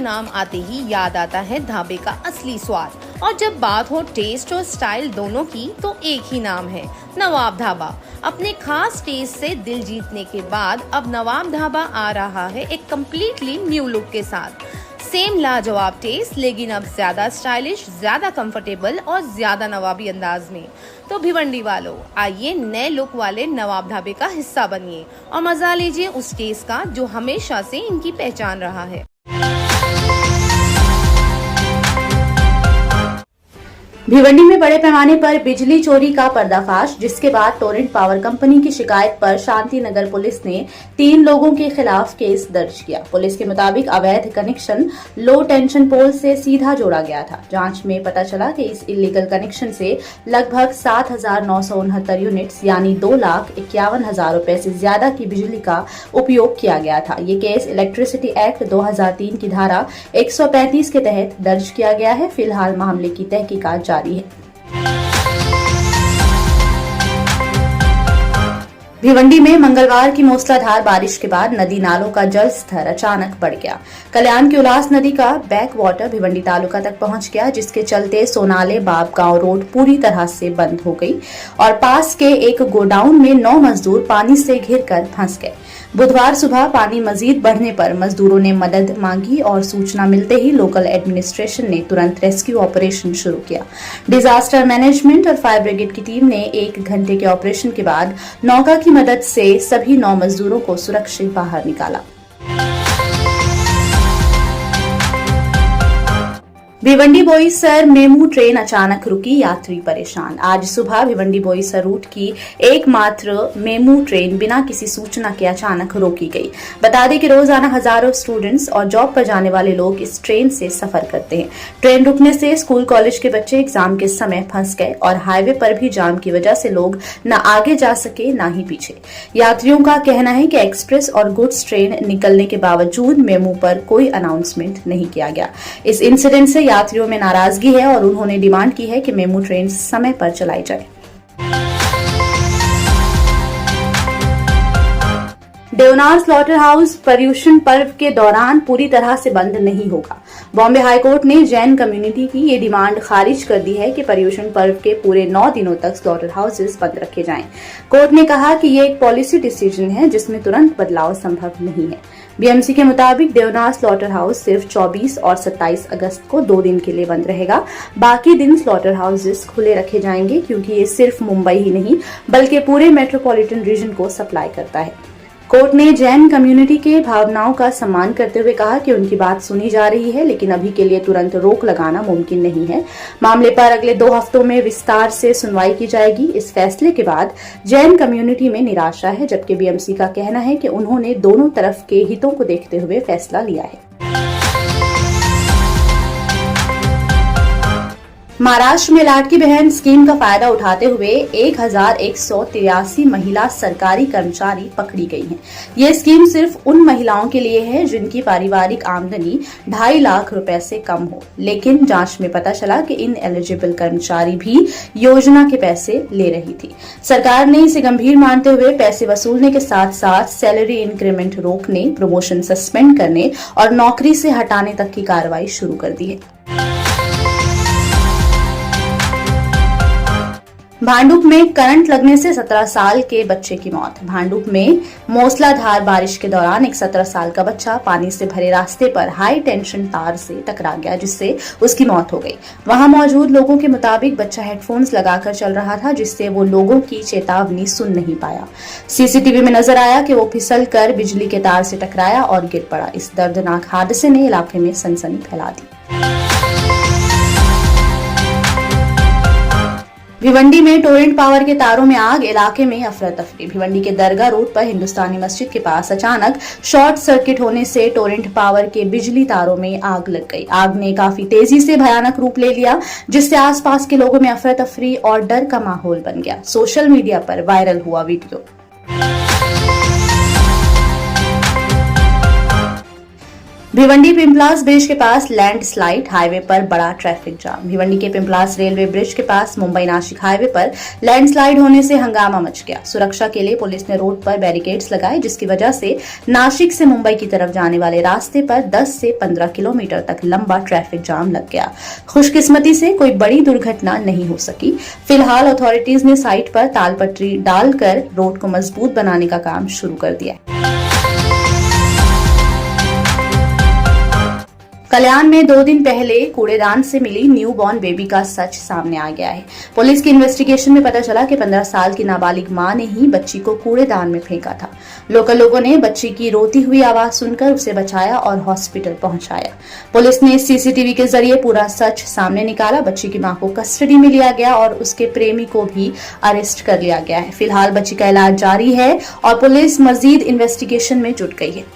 नाम आते ही याद आता है ढाबे का असली स्वाद। और जब बात हो टेस्ट और स्टाइल दोनों की तो एक ही नाम है, नवाब ढाबा। अपने खास टेस्ट से दिल जीतने के बाद अब नवाब ढाबा आ रहा है एक कम्प्लीटली न्यू लुक के साथ। सेम लाजवाब टेस्ट, लेकिन अब ज्यादा स्टाइलिश, ज्यादा कंफर्टेबल और ज्यादा नवाबी अंदाज में। तो भिवंडी वालों, आइए नए लुक वाले नवाब ढाबे का हिस्सा बनिए और मजा लीजिए उस टेस्ट का जो हमेशा से इनकी पहचान रहा है। भिवंडी में बड़े पैमाने पर बिजली चोरी का पर्दाफाश, जिसके बाद टोरेंट पावर कंपनी की शिकायत पर शांति नगर पुलिस ने 3 लोगों के खिलाफ केस दर्ज किया। पुलिस के मुताबिक अवैध कनेक्शन लो टेंशन पोल से सीधा जोड़ा गया था। जांच में पता चला कि इस इलीगल कनेक्शन से लगभग 7,969 यूनिट्स यानी 2,51,000 रुपए से ज्यादा की बिजली का उपयोग किया गया था। ये केस इलेक्ट्रिसिटी एक्ट 2003 की धारा 135 के तहत दर्ज किया गया है। फिलहाल मामले की तहकीकात जारी है। भिवंडी में मंगलवार की मूसलाधार बारिश के बाद नदी नालों का जल स्तर अचानक बढ़ गया। कल्याण की उल्लास नदी का बैक वाटर भिवंडी तालुका तक पहुंच गया, जिसके चलते सोनाले बाबगांव रोड पूरी तरह से बंद हो गई और पास के एक गोडाउन में 9 मजदूर पानी से घिरकर फंस गए। बुधवार सुबह पानी मजीद बढ़ने पर मजदूरों ने मदद मांगी और सूचना मिलते ही लोकल एडमिनिस्ट्रेशन ने तुरंत रेस्क्यू ऑपरेशन शुरू किया। डिजास्टर मैनेजमेंट और फायर ब्रिगेड की टीम ने 1 घंटे के ऑपरेशन के बाद नौका की मदद से सभी 9 मजदूरों को सुरक्षित बाहर निकाला। भिवंडी बोईसर मेमू ट्रेन अचानक रुकी, यात्री परेशान। आज सुबह भिवंडी बोईसर रूट की एकमात्र मेमू ट्रेन बिना किसी सूचना के अचानक रोकी गई। बता दें कि रोजाना हजारों स्टूडेंट्स और जॉब पर जाने वाले लोग इस ट्रेन से सफर करते हैं। ट्रेन रुकने से स्कूल कॉलेज के बच्चे एग्जाम के समय फंस गए और हाईवे पर भी जाम की वजह से लोग न आगे जा सके न ही पीछे। यात्रियों का कहना है कि एक्सप्रेस और गुड्स ट्रेन निकलने के बावजूद मेमू पर कोई अनाउंसमेंट नहीं किया गया। इस इंसिडेंट से यात्रियों में नाराजगी है और उन्होंने डिमांड की है कि मेमू ट्रेन समय पर चलाई जाए। देवनार स्लॉटर हाउस पर्यूषण पर्व के दौरान पूरी तरह से बंद नहीं होगा। बॉम्बे हाईकोर्ट ने जैन कम्युनिटी की ये डिमांड खारिज कर दी है कि पर्यूषण पर्व के पूरे 9 दिनों तक स्लॉटर हाउसेस बंद रखे जाएं। कोर्ट ने कहा कि ये एक पॉलिसी डिसीजन है जिसमें तुरंत बदलाव संभव नहीं है। बीएमसी के मुताबिक देवनार स्लॉटर हाउस सिर्फ 24 और 27 अगस्त को 2 दिन के लिए बंद रहेगा। बाकी दिन स्लॉटर हाउसेस खुले रखे जाएंगे, क्योंकि ये सिर्फ मुंबई ही नहीं बल्कि पूरे मेट्रोपॉलिटन रीजन को सप्लाई करता है। कोर्ट ने जैन कम्युनिटी के भावनाओं का सम्मान करते हुए कहा कि उनकी बात सुनी जा रही है, लेकिन अभी के लिए तुरंत रोक लगाना मुमकिन नहीं है। मामले पर अगले 2 हफ्तों में विस्तार से सुनवाई की जाएगी। इस फैसले के बाद जैन कम्युनिटी में निराशा है, जबकि बीएमसी का कहना है कि उन्होंने दोनों तरफ के हितों को देखते हुए फैसला लिया है। महाराष्ट्र में लाडकी बहन स्कीम का फायदा उठाते हुए 1,183 महिला सरकारी कर्मचारी पकड़ी गई हैं। ये स्कीम सिर्फ उन महिलाओं के लिए है जिनकी पारिवारिक आमदनी 2.5 लाख रुपए से कम हो, लेकिन जांच में पता चला कि इन एलिजिबल कर्मचारी भी योजना के पैसे ले रही थी। सरकार ने इसे गंभीर मानते हुए पैसे वसूलने के साथ साथ सैलरी इंक्रीमेंट रोकने, प्रमोशन सस्पेंड करने और नौकरी से हटाने तक की कार्रवाई शुरू कर दी है। भांडुप में करंट लगने से 17 साल के बच्चे की मौत। भांडुप में मूसलाधार बारिश के दौरान एक 17 साल का बच्चा पानी से भरे रास्ते पर हाई टेंशन तार से टकरा गया, जिससे उसकी मौत हो गई। वहां मौजूद लोगों के मुताबिक बच्चा हेडफोन्स लगाकर चल रहा था, जिससे वो लोगों की चेतावनी सुन नहीं पाया। सीसीटीवी में नजर आया कि वो फिसल कर बिजली के तार से टकराया और गिर पड़ा। इस दर्दनाक हादसे ने इलाके में सनसनी फैला दी। भिवंडी में टोरेंट पावर के तारों में आग, इलाके में अफरा तफरी। भिवंडी के दरगाह रोड पर हिंदुस्तानी मस्जिद के पास अचानक शॉर्ट सर्किट होने से टोरेंट पावर के बिजली तारों में आग लग गई। आग ने काफी तेजी से भयानक रूप ले लिया, जिससे आसपास के लोगों में अफरा तफरी और डर का माहौल बन गया। सोशल मीडिया पर वायरल हुआ वीडियो। भिवंडी पिंपलास ब्रिज के पास लैंडस्लाइड, हाईवे पर बड़ा ट्रैफिक जाम। भिवंडी के पिंपलास रेलवे ब्रिज के पास मुंबई नासिक हाईवे पर लैंडस्लाइड होने से हंगामा मच गया। सुरक्षा के लिए पुलिस ने रोड पर बैरिकेड्स लगाए, जिसकी वजह से नासिक से मुंबई की तरफ जाने वाले रास्ते पर 10 से 15 किलोमीटर तक लंबा ट्रैफिक जाम लग गया। खुशकिस्मती से कोई बड़ी दुर्घटना नहीं हो सकी। फिलहाल अथॉरिटीज ने साइट पर तालपत्री डालकर रोड को मजबूत बनाने का काम शुरू कर दिया। कल्याण में 2 दिन पहले कूड़ेदान से मिली न्यूबॉर्न बेबी का सच सामने आ गया है। पुलिस की इन्वेस्टिगेशन में पता चला कि 15 साल की नाबालिग मां ने ही बच्ची को कूड़ेदान में फेंका था। लोकल लोगों ने बच्ची की रोती हुई आवाज सुनकर उसे बचाया और हॉस्पिटल पहुंचाया। पुलिस ने सीसीटीवी के जरिए पूरा सच सामने निकाला। बच्ची की मां को कस्टडी में लिया गया और उसके प्रेमी को भी अरेस्ट कर लिया गया है। फिलहाल बच्ची का इलाज जारी है और पुलिस मजीद इन्वेस्टिगेशन में जुट गई है।